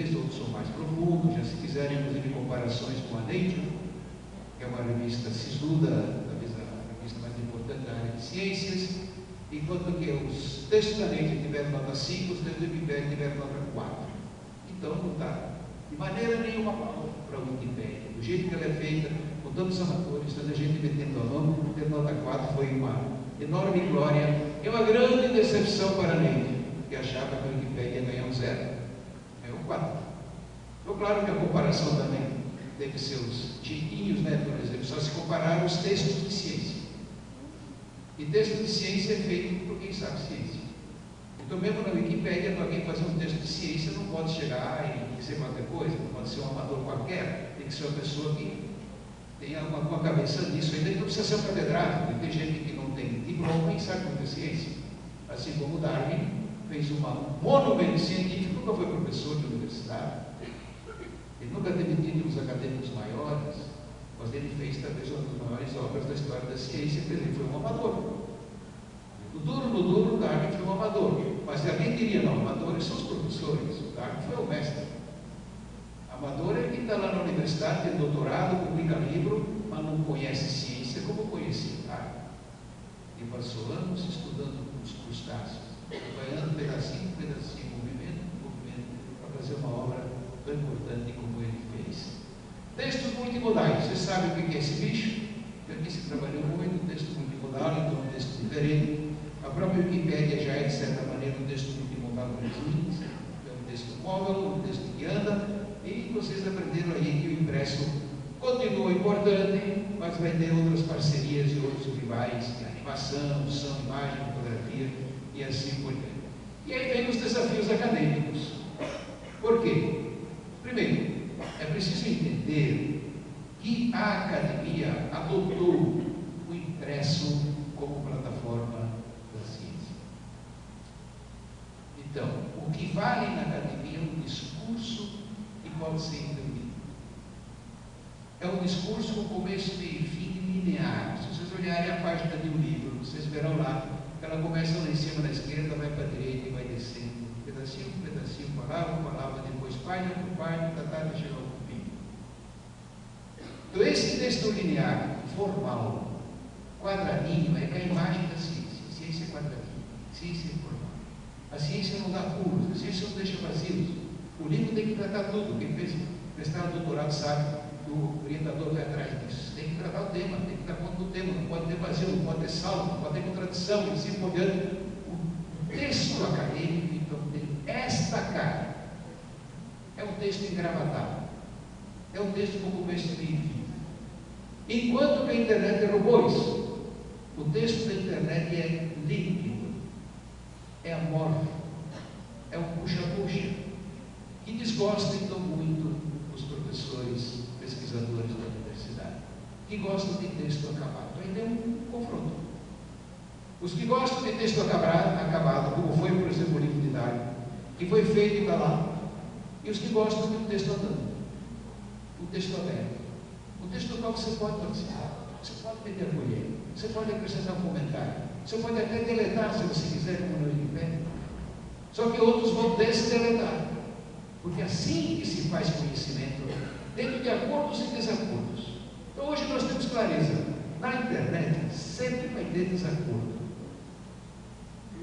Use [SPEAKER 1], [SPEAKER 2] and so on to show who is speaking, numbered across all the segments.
[SPEAKER 1] superficiais, outros são mais profundos, já se fizerem inclusive comparações com a Nature, que é uma revista sisuda, talvez a revista mais importante da área de ciências, enquanto que os textos da Nature tiveram nota 5, os textos do Wikipedia tiveram nota 4. Então não está de maneira nenhuma mal para a Wikipédia. Do jeito que ela é feita, com tantos amatores, tanta gente metendo a mão, ter nota 4 foi uma enorme glória e uma grande decepção para a Nature, que achava que a Wikipédia ia ganhar um 0. É um 4. Então, claro que a comparação também teve seus jeitinhos, né? Por exemplo, só se comparar os textos de ciência. E texto de ciência é feito por quem sabe ciência. Então, mesmo na Wikipédia, para alguém fazer um texto de ciência, não pode chegar e dizer qualquer coisa, não pode ser um amador qualquer, tem que ser uma pessoa que tenha alguma cabeça nisso. Ainda não precisa ser um catedrático, tem gente que não tem diploma e sabe muita ciência. Assim como Darwin fez um monumento científico, nunca foi professor de universidade, ele nunca teve títulos acadêmicos maiores, mas ele fez talvez uma das maiores obras da história da ciência, porque ele foi um amador. No duro, Darwin foi um amador. Mas alguém diria, não, amadores são os professores, o Darwin foi o mestre. Amador é quem está lá na universidade, tem doutorado, publica livro, mas não conhece ciência como conhecia Darwin. E passou anos estudando os crustáceos, trabalhando pedacinho, movimento, para fazer uma obra tão importante como ele fez. Textos multimodais, você sabe o que é esse bicho? Aqui se trabalhou muito, texto multimodal, então um texto diferente. A própria Wikipédia já é, de certa maneira, um texto multimodal com os links, é um texto móvel, um texto que anda, e vocês aprenderam aí que o impresso continua importante, mas vai ter outras parcerias e outros rivais, animação, som, imagem, fotografia e assim por diante. E aí vem os desafios acadêmicos. Por quê? Primeiro, é preciso entender que a academia adotou o impresso como plataforma da ciência. Então, o que vale na academia é um discurso que pode ser entendido. É um discurso com começo, meio e fim linear. Se vocês olharem a página de um livro, vocês verão lá que ela começa lá em cima na esquerda, vai para a direita e vai descendo, pedacinho por pedacinho, palavra, depois página por página, e chega ao fim. Então, esse texto linear, formal, quadradinho, é a imagem da ciência. A ciência é quadradinho, a ciência é formal. A ciência não dá pulos, a ciência não deixa vazios. O livro tem que tratar tudo. Quem fez mestrado, doutorado sabe que o orientador vai atrás disso. Tem que tratar o tema, tem que dar conta do tema, não pode ter vazio, não pode ter salto, não pode ter contradição, e assim por diante. O texto acadêmico, então, tem esta cara. É um texto engravatado. É um texto com começo, meio e fim. Enquanto que a internet derrubou isso, o texto da internet é líquido, é amorfo, é um puxa-puxa, que desgosta então muito os professores, pesquisadores da universidade, que gostam de texto acabado. Aí tem um confronto. Os que gostam de texto acabado, como foi, por exemplo, o livro de Darwin, que foi feito e está lá, e os que gostam de um texto andando, um texto aberto. O texto no qual você pode participar, você pode meter a colher, você pode acrescentar um comentário, você pode até deletar se você quiser, como no Wikipedia. Só que outros vão desdeletar, porque assim que se faz conhecimento, dentro de acordos e desacordos. Então hoje nós temos clareza, na internet sempre vai ter desacordo.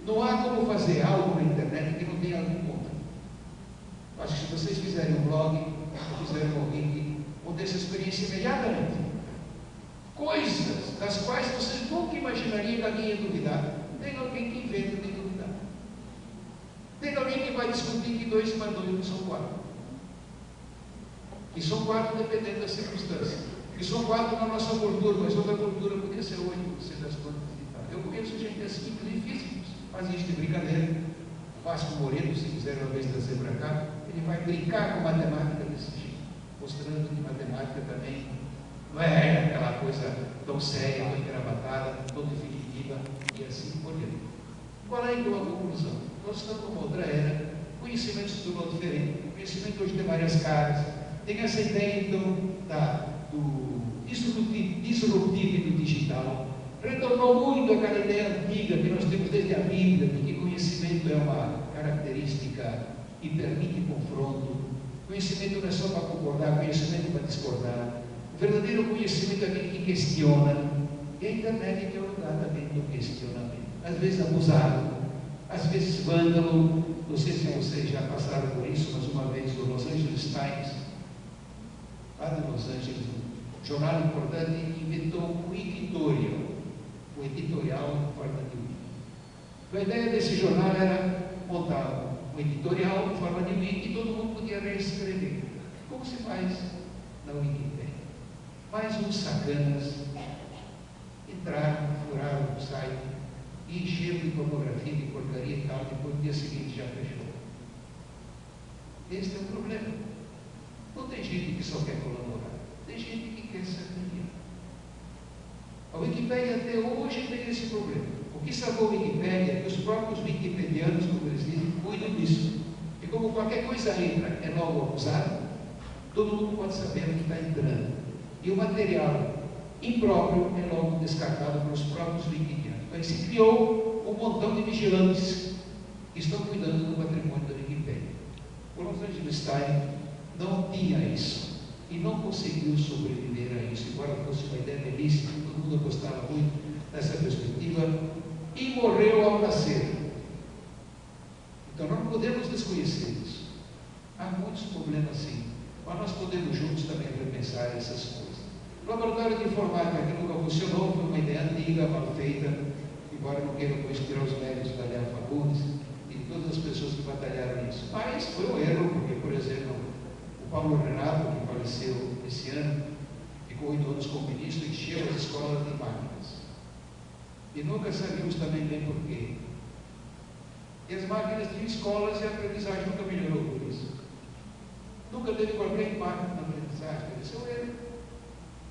[SPEAKER 1] Não há como fazer algo na internet que não tenha algo em conta. Acho que se vocês fizerem um blog, fizerem um link, vão ter essa experiência imediatamente. Coisas das quais vocês nunca imaginariam que alguém ia duvidar. Tem alguém que inventa de duvidar. Tem alguém que vai discutir que 2 mais 2 não são 4. E são 4 dependendo da circunstância. E são 4 na nossa cultura, mas outra cultura podia ser 8, você das contas e tal. Eu conheço gente assim, inclusive físicos, fazem isso de brincadeira. O Vasco Moreno, se quiser uma vez trazer para cá, ele vai brincar com matemática desse jeito, mostrando que matemática também não é aquela coisa tão séria, tão engravatada, tão definitiva e assim por diante. Qual é então a conclusão? Nós estamos numa outra era, conhecimento se tornou diferente, o conhecimento hoje tem várias caras, tem essa ideia então do disruptivo e do digital, retornou muito aquela ideia antiga que nós temos desde a Bíblia, de que conhecimento é uma característica que permite confronto, Conhecimento não é só para concordar, conhecimento para discordar. O verdadeiro conhecimento é aquele que questiona. E a internet é o lugar também do questionamento. Às vezes abusado, às vezes vândalo. Não sei se vocês já passaram por isso, mas uma vez o Los Angeles Times, lá de Los Angeles, um jornal importante, inventou um Wikitorial, um editorial em forma de wiki. A ideia desse jornal era montar um editorial em forma de wiki e todo mundo podia reescrever. Como se faz na Wikipédia? Mais uns sacanas entraram, furaram o site e encheram de pornografia, de porcaria e tal, depois no dia seguinte já fechou. Esse é o problema. Não tem gente que só quer colaborar, tem gente que quer sacanear. A Wikipédia até hoje tem esse problema. O que salvou a Wikipédia é que os próprios wikipedianos, como eles dizem, cuidam disso. E como qualquer coisa entra, é logo abusado, todo mundo pode saber o que está entrando. E o material impróprio é logo descartado pelos próprios wikipedianos. Então, se criou um montão de vigilantes que estão cuidando do patrimônio da Wikipédia. O Los Angeles Times não tinha isso e não conseguiu sobreviver a isso, embora fosse uma ideia belíssima, todo mundo gostava muito dessa perspectiva, e morreu ao nascer. Então, não podemos desconhecer isso. Há muitos problemas sim, mas nós podemos juntos também repensar essas coisas. O laboratório de informática que nunca funcionou, foi uma ideia antiga, mal feita, embora não queiram tirar os méritos da Léa Fagundes e de todas as pessoas que batalharam nisso. Mas foi um erro, porque, por exemplo, o Paulo Renato, que faleceu esse ano, ficou 8 anos como ministro, encheu as escolas de máquinas. E nunca sabíamos também bem porquê. E as máquinas tinham escolas e a aprendizagem nunca melhorou por isso. Nunca teve qualquer impacto na aprendizagem. Esse é o erro.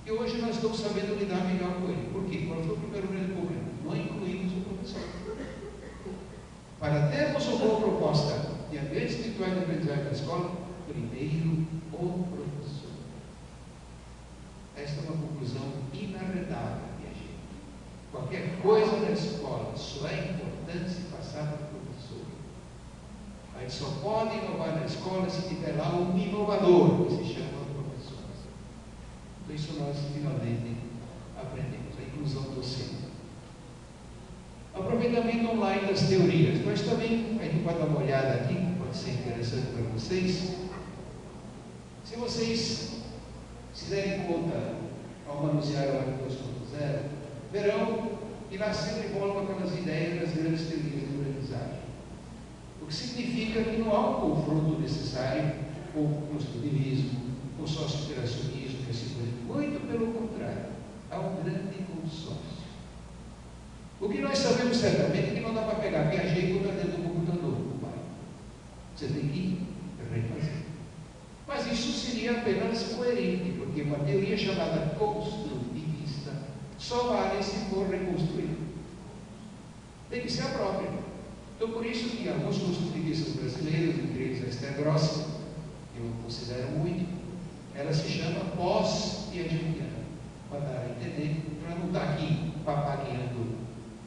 [SPEAKER 1] E hoje nós estamos sabendo lidar melhor com ele. Por quê? Qual foi o primeiro grande problema? Não incluímos o professor. Para termos uma boa proposta de ambientes virtuais de aprendizagem na escola, primeiro o professor. Esta é uma conclusão inarredável, minha gente. Qualquer coisa na escola só é importante se passar para o professor. A gente só pode inovar na escola se tiver lá um inovador, que se chama professor. Então, isso nós finalmente aprendemos, a inclusão docente. Aproveitamento online das teorias. Nós também, a gente pode dar uma olhada aqui, pode ser interessante para vocês. Se vocês se derem conta ao manusear o Web 2.0, verão que lá sempre rolam aquelas ideias das grandes teorias de aprendizagem. O que significa que não há um confronto necessário com o construtivismo, com o socio-interacionismo, que assim por exemplo. Muito pelo contrário, há um grande consórcio. O que nós sabemos certamente é que não dá para pegar Piaget e botar dentro do computador. Você tem que refazer. Mas isso seria apenas coerente, porque uma teoria chamada construtivista só vale se for reconstruída. Tem que ser a própria. Então, por isso que alguns construtivistas brasileiros, entre eles a Esther Grossi, que eu considero muito, ela se chama pós-piagetiana, para dar a entender, para não estar aqui papagueando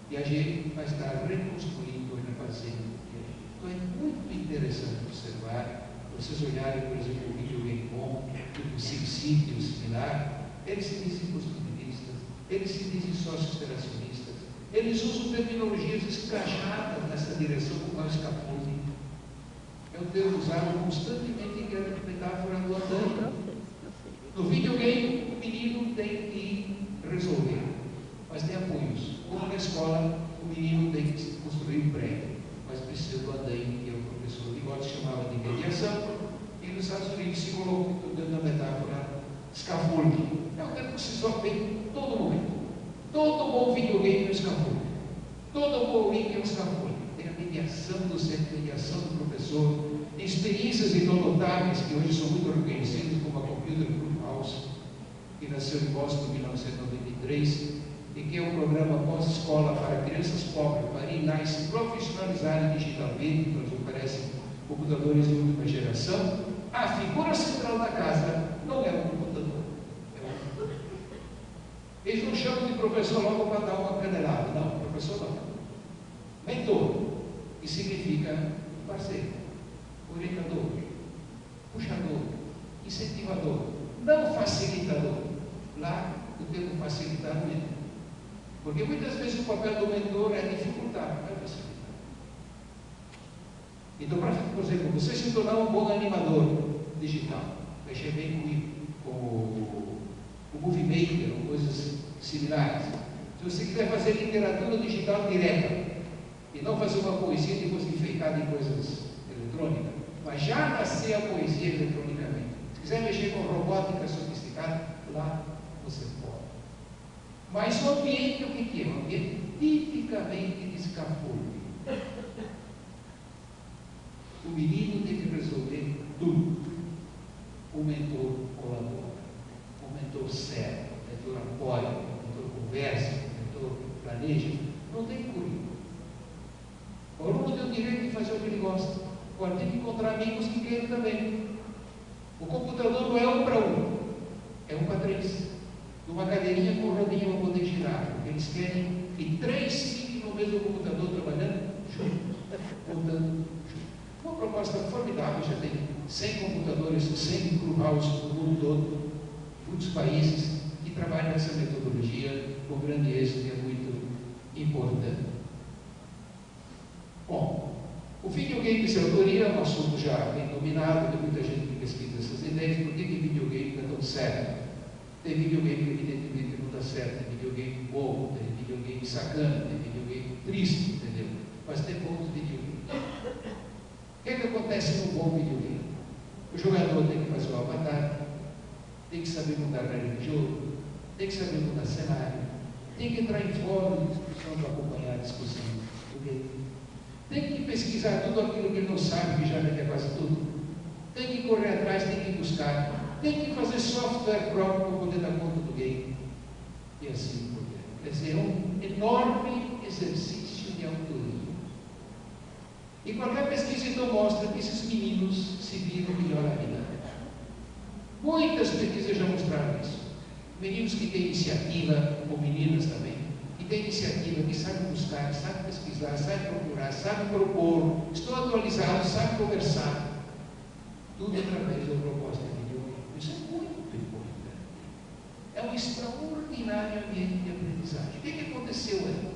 [SPEAKER 1] Piaget, mas estar reconstruindo e refazendo Piaget. Então, é muito interessante observar, vocês olharem, por exemplo, o vídeo Game On, o SimCity, o similar, eles se dizem construtivistas, eles se dizem socio-interacionistas, eles usam terminologias escrachadas nessa direção, como é o scaffolding. É um termo usado constantemente em grande metáfora do andando. No videogame, o menino tem que resolver, mas tem apoios. Como na escola, o menino tem que construir um prédio, mas precisa do andaime, que é o professor Ligotti chamava de mediação, e nos Estados Unidos se colocou dentro da metáfora scaffolding. É um termo que se só vê em todo momento. Todo bom videogame é um scaffolding. Todo bom link é um scaffolding. Tem a mediação do centro, a mediação do professor, tem experiências notáveis que hoje são muito reconhecidas, como a Computer Group House, que nasceu em Boston em 1993, e que é um programa pós-escola para crianças pobres, para ir lá e se profissionalizarem digitalmente, que nos oferecem computadores de última geração. A figura central da casa não é um computador, é um computador. Eles não chamam de professor logo para dar uma canelada, não, professor não. Mentor, que significa parceiro, orientador, puxador, incentivador, não facilitador. Lá, o termo facilitar não entra. Porque muitas vezes o papel do mentor é dificultar, não é facilitar. Então, por exemplo, você se tornar um bom animador digital, mexer bem com o Movie Maker ou coisas similares. Se você quiser fazer literatura digital direta e não fazer uma poesia depois enfeitada em coisas eletrônicas, mas já nascer a poesia eletronicamente. Se quiser mexer com robótica sofisticada, lá você pode. Mas o ambiente, o que é? Um ambiente tipicamente de escapulho. O menino tem que resolver tudo. O mentor colabora. O mentor serve. O mentor apoia. O mentor conversa. O mentor planeja. Não tem currículo. O aluno tem o direito de fazer o que ele gosta. Agora tem que encontrar amigos que queiram também. O computador não é 1 para 1. É 1 para 3. Numa cadeirinha com rodinha para poder girar. Porque eles querem que 3 fiquem no mesmo computador trabalhando juntos. Rodando juntos. Uma proposta formidável, já tem 100 computadores, 100 clubhouse no mundo todo, muitos países que trabalham essa metodologia com grande êxito e é muito importante. Bom, o videogame de autoria é um assunto já bem dominado, tem muita gente que pesquisa essas ideias. Por que videogame não é tão certo? Tem videogame que evidentemente não dá certo, tem videogame bom, tem videogame sacana, tem videogame triste, entendeu? Mas tem bons videogames. O que acontece no bom videogame? O jogador tem que fazer o avatar, tem que saber mudar a regra de jogo, tem que saber mudar cenário, tem que entrar em fórum de discussão para acompanhar a discussão do game, tem que pesquisar tudo aquilo que ele não sabe, que já deve quase tudo, tem que correr atrás, tem que buscar, tem que fazer software próprio para poder dar conta do game, e assim por diante. Quer dizer, é um enorme exercício de autoria. E qualquer pesquisa então mostra que esses meninos se viram melhor a vida. Muitas pesquisas já mostraram isso. Meninos que têm iniciativa, ou meninas também, que têm iniciativa, que sabem buscar, sabem pesquisar, sabem procurar, sabem propor, estão atualizados, sabem conversar. Tudo através da proposta de videogame. Isso é muito importante. É um extraordinário ambiente de aprendizagem. O que aconteceu aí?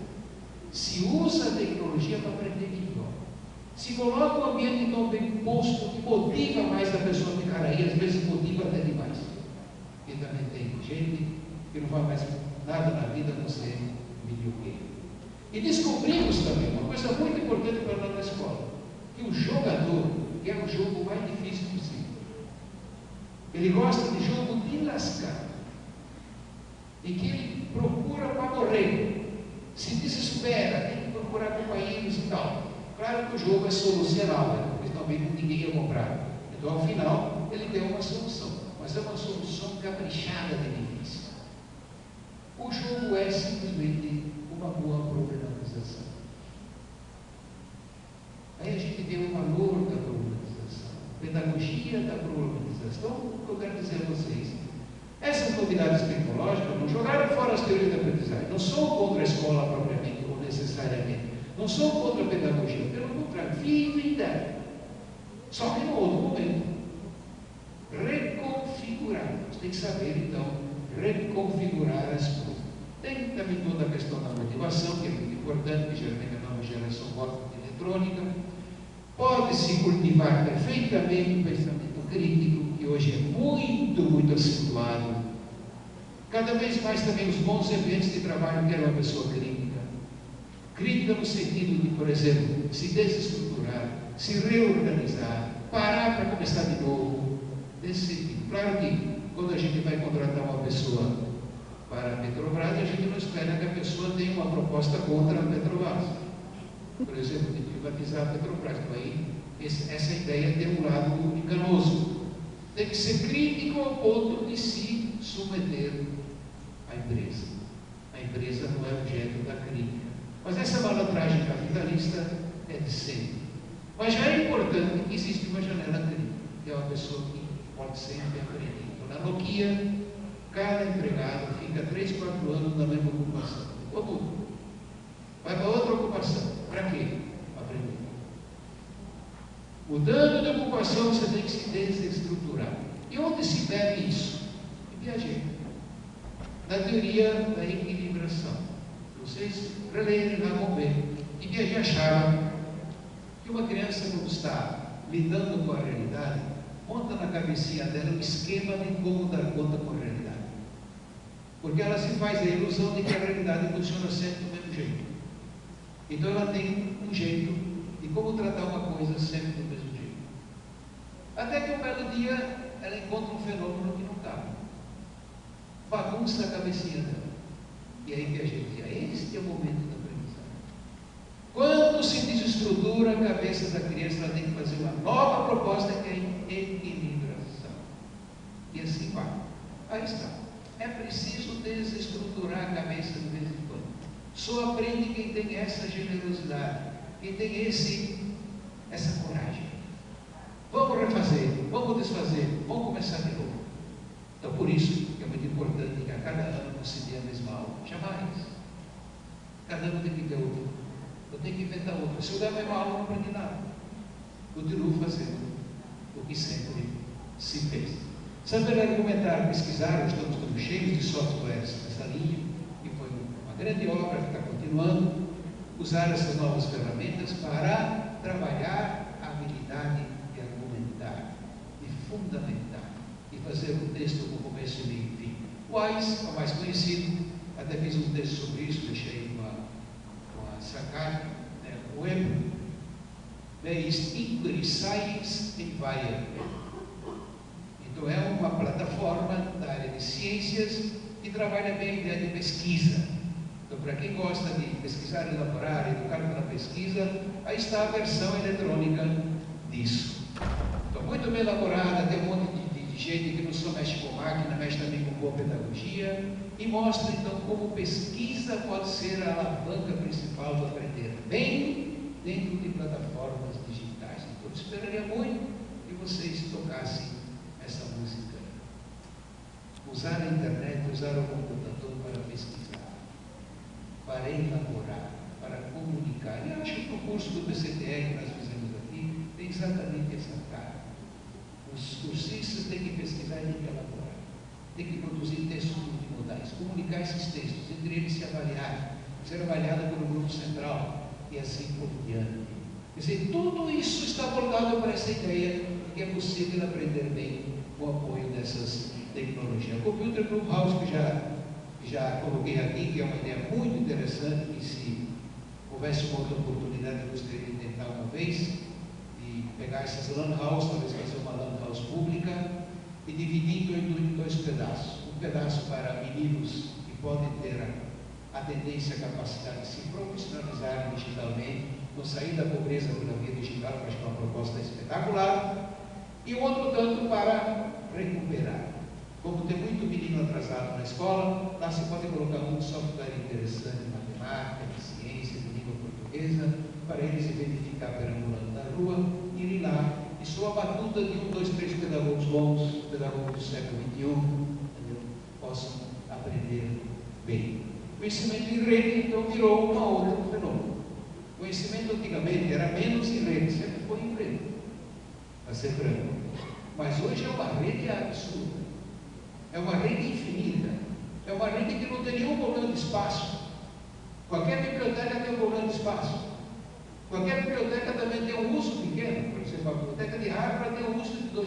[SPEAKER 1] Se usa a tecnologia para aprender melhor. Se coloca um ambiente tão bem posto que motiva mais a pessoa a ficar aí, às vezes motiva até demais. E também tem gente que não faz mais nada na vida a não ser videogame. E descobrimos também uma coisa muito importante para nós na escola, que o jogador quer o jogo mais difícil possível. Ele gosta de jogo de lascar, em que ele procura para morrer, se desespera, tem que procurar companheiros e tal. Claro que o jogo é solucional, né? Porque talvez ninguém ia comprar. Então, ao final, ele tem uma solução. Mas é uma solução caprichada de difícil. O jogo é simplesmente uma boa problematização. Aí a gente vê o valor da problematização, pedagogia da problematização. Então, o que eu quero dizer a vocês, essas novidades tecnológicas não jogaram fora as teorias da aprendizagem. Não sou contra a escola propriamente ou necessariamente. Não sou contra a pedagogia, pelo contrário, vivo e ideia. Só que no outro momento, reconfigurar. Você tem que saber, então, reconfigurar as coisas. Tem também toda a questão da motivação, que é muito importante, que geralmente a nova geração gosta de eletrônica. Pode-se cultivar perfeitamente o pensamento crítico, que hoje é muito, muito acentuado. Cada vez mais também os bons ambientes de trabalho querem uma pessoa crítica. Crítica no sentido de, por exemplo, se desestruturar, se reorganizar, parar para começar de novo, desse sentido. Claro que quando a gente vai contratar uma pessoa para a Petrobras, a gente não espera que a pessoa tenha uma proposta contra a Petrobras. Por exemplo, de privatizar a Petrobras. Então aí, essa ideia tem um lado enganoso. Tem que ser crítico ao ponto de se submeter à empresa. A empresa não é objeto da crítica. Mas essa malandragem capitalista é de sempre. Mas já é importante que existe uma janela crítica, que é uma pessoa que pode sempre aprender. Então, na Nokia, cada empregado fica 3, 4 anos na mesma ocupação. Ou muda. Vai para outra ocupação. Para quê? Para aprender. Mudando de ocupação, você tem que se desestruturar. E onde se deve isso? Em Piaget, na teoria da equilibração. Vocês relerem lá vão ver. E Piaget achava que uma criança, quando está lidando com a realidade, monta na cabecinha dela um esquema de como dar conta com a realidade. Porque ela se faz a ilusão de que a realidade funciona sempre do mesmo jeito. Então ela tem um jeito de como tratar uma coisa sempre do mesmo jeito. Até que um belo dia ela encontra um fenômeno que não cabe. Bagunça a cabecinha dela. E aí que a gente diz, este é o momento da aprendizagem. Quando se desestrutura a cabeça da criança, ela tem que fazer uma nova proposta, que é equilibração. E assim vai. Aí está. É preciso desestruturar a cabeça de vez em quando. Só aprende quem tem essa generosidade, quem tem essa coragem. Vamos refazer, vamos desfazer, vamos começar de novo. Então, por isso que é muito importante que a cada ano não se dê a mesma aula. Jamais. Cada ano tem que ter outra. Eu tenho que inventar outra. Se eu der a mesma aula, não aprendi nada. Continuo fazendo o que sempre se fez. Saber argumentar, pesquisar, estamos todos cheios de softwares nessa linha, que foi uma grande obra que está continuando. Usar essas novas ferramentas para trabalhar a habilidade de argumentar, de fundamentar, e fazer um texto com começo, meio e fim. O Wise é o mais conhecido, até fiz um texto sobre isso, deixei uma sacada, né, no web. Based Inquiry Science Environment. Então é uma plataforma da área de ciências que trabalha bem a ideia de pesquisa. Então, para quem gosta de pesquisar, elaborar, educar pela pesquisa, aí está a versão eletrônica disso. Então, muito bem elaborada, tem um monte de gente que não só mexe com máquina, mexe também com boa pedagogia, e mostra então como pesquisa pode ser a alavanca principal do aprender bem dentro de plataformas digitais. Então, eu esperaria muito que vocês tocassem essa música. Usar a internet, usar o computador para pesquisar, para elaborar, para comunicar. E acho que o curso do PCTE que nós fizemos aqui tem exatamente essa cara. Os cursistas têm que pesquisar e têm que elaborar. Têm que produzir textos multimodais, comunicar esses textos, entre eles se avaliar, ser avaliado pelo grupo central e assim por diante. Quer dizer, tudo isso está voltado para essa ideia de que é possível aprender bem com o apoio dessas tecnologias. O Computer Clubhouse, que já coloquei aqui, que é uma ideia muito interessante, que se houvesse uma outra oportunidade, eu gostaria de tentar uma vez, de pegar essas LAN house, talvez fazer uma LAN house pública, e dividir em dois pedaços. Um pedaço para meninos que podem ter a tendência, a capacidade de se profissionalizar digitalmente, não sair da pobreza pela via digital, que acho que é uma proposta espetacular, e o outro tanto para recuperar. Como tem muito menino atrasado na escola, lá se pode colocar muito software interessante de matemática, de ciência, de língua portuguesa, para eles se verificar perambulando na rua, irem lá, e sob a batuta de 1, 2, 3 pedagogos bons, pedagogos do século XXI, possam aprender bem. Conhecimento em rede, então, virou uma outra fenômeno. Conhecimento antigamente era menos em rede, sempre foi em rede, para ser franco. Mas hoje é uma rede absurda, é uma rede infinita, é uma rede que não tem nenhum problema de espaço. Qualquer biblioteca tem um problema de espaço. Qualquer biblioteca também tem um uso pequeno, por exemplo, a biblioteca de Harvard tem um uso de 2%.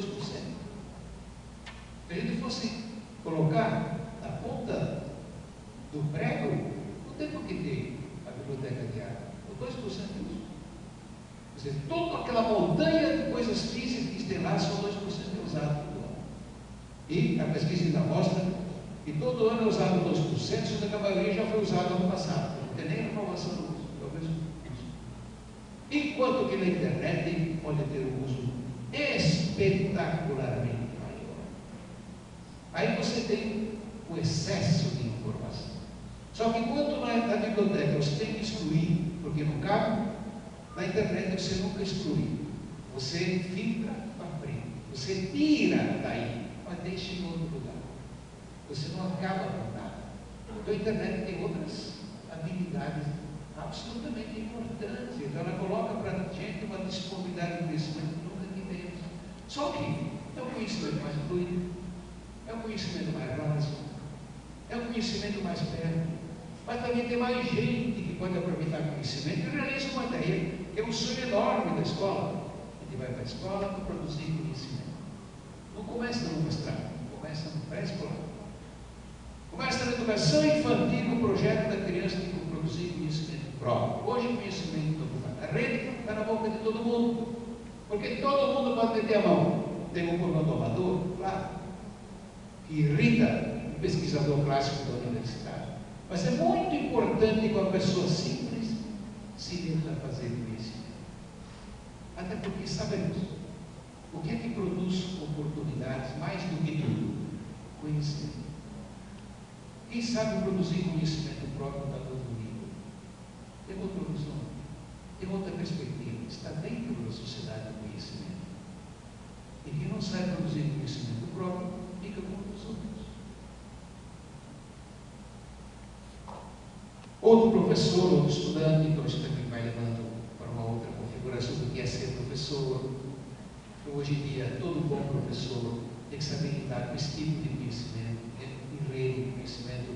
[SPEAKER 1] Se a gente fosse colocar na ponta do prego, não tem por que ter a biblioteca de Harvard. O 2% de uso. Quer dizer, toda aquela montanha de coisas físicas que tem lá, só 2% é usado todo ano. E a pesquisa ainda mostra que todo ano é usado 2%, sendo que a maioria já foi usada no passado. Não tem nem renovação do uso, é o mesmo uso. Enquanto que na internet pode ter um uso espetacularmente maior. Aí você tem o excesso de informação. Só que enquanto na biblioteca você tem que excluir, porque não cabe, na internet você nunca exclui. Você filtra para frente. Você tira daí, mas deixa em outro lugar. Você não acaba com nada. Então a internet tem outras habilidades absolutamente importantes. Então ela coloca para a gente uma disponibilidade de conhecimento que nunca tivemos. Só que é um conhecimento mais fluido, é um conhecimento mais raso, é um conhecimento mais perto, mas também tem mais gente que pode aproveitar o conhecimento e realiza uma ideia, que é um sonho enorme da escola. A gente vai para a escola para produzir conhecimento. Não começa no mestrado, começa no pré-escolar. Começa na educação infantil, o projeto da criança tem que produzir conhecimento próprio. Hoje o conhecimento da rede está na boca de todo mundo, porque todo mundo pode meter a mão. Tem um problema amador, claro, que irrita o pesquisador clássico da universidade. Mas é muito importante que uma pessoa simples se meta a fazer conhecimento. Até porque sabemos o que é que produz oportunidades mais do que tudo? Conhecimento. Quem sabe produzir conhecimento próprio está no outro nível. Tem outra visão, tem outra perspectiva, está dentro da sociedade do conhecimento. E quem não sabe produzir conhecimento próprio, fica com os outros. Outro professor, outro estudante, então isso também vai levando para uma outra configuração do que é ser professor. Hoje em dia, todo bom professor tem que saber lidar com esse tipo de conhecimento, em rede, conhecimento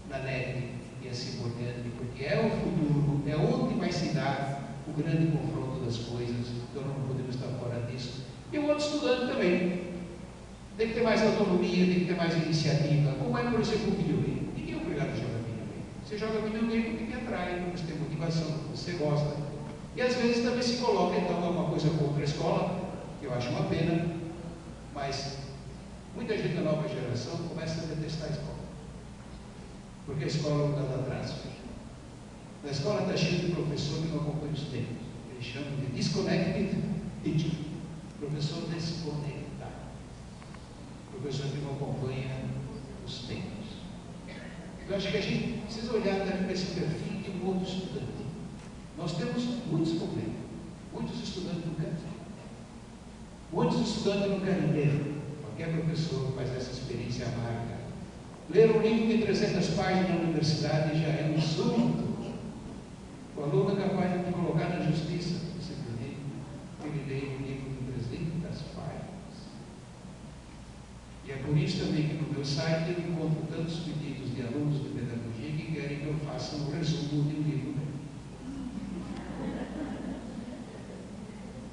[SPEAKER 1] na net e assim por diante, porque é o futuro, é onde vai se dar o grande confronto das coisas, então não podemos estar fora disso. E o outro estudante também tem que ter mais autonomia, tem que ter mais iniciativa, como é, por exemplo, o videogame. Ninguém é obrigado a jogar videogame. Você joga videogame porque te atrai, porque você tem motivação, porque você gosta. E às vezes também se coloca, então, uma coisa contra a escola, que eu acho uma pena, mas muita gente da nova geração começa a detestar a escola, porque a escola não dá atrás. A escola está cheia de professor que não acompanha os tempos. Eles chamam de disconnected teaching. Professor desconectado. Professor que não acompanha os tempos. Eu acho que a gente precisa olhar também para esse perfil de um outro estudante. Nós temos muitos problemas. Muitos estudantes não querem. Muitos estudantes não querem ler. Qualquer professor faz essa experiência amarga. Ler um livro de 300 páginas na universidade já é um insulto. O aluno é capaz de colocar na justiça, simplesmente, ele lê um livro de 300 páginas. E é por isso também que no meu site eu encontro tantos pedidos de alunos de pedagogia que querem que eu faça um resumo de um livro.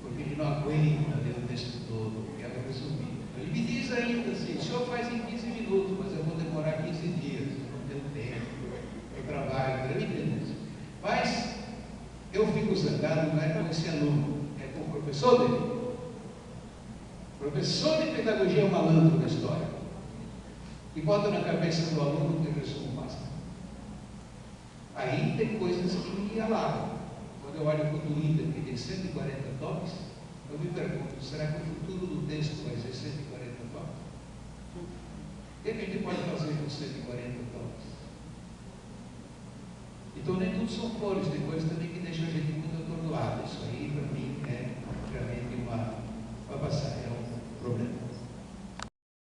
[SPEAKER 1] Porque ele não aguenta ler o texto todo, porque ela resumir. Ele me diz ainda assim, o senhor faz em 15 minutos, mas eu vou demorar 15 dias, não tenho tempo, eu trabalho, eu entendo isso. Mas eu fico zangado não é com esse aluno, é com o professor dele. O professor de pedagogia é o malandro da história. E bota na cabeça do aluno que resumo basta. Aí tem coisas que me alagam. Quando eu olho para o Twitter, que tem 140 toques, eu me pergunto, será que o futuro do texto vai ser 140 toques? O que a gente pode fazer com 140 toques? Então nem tudo são flores, tem coisas também que deixam a gente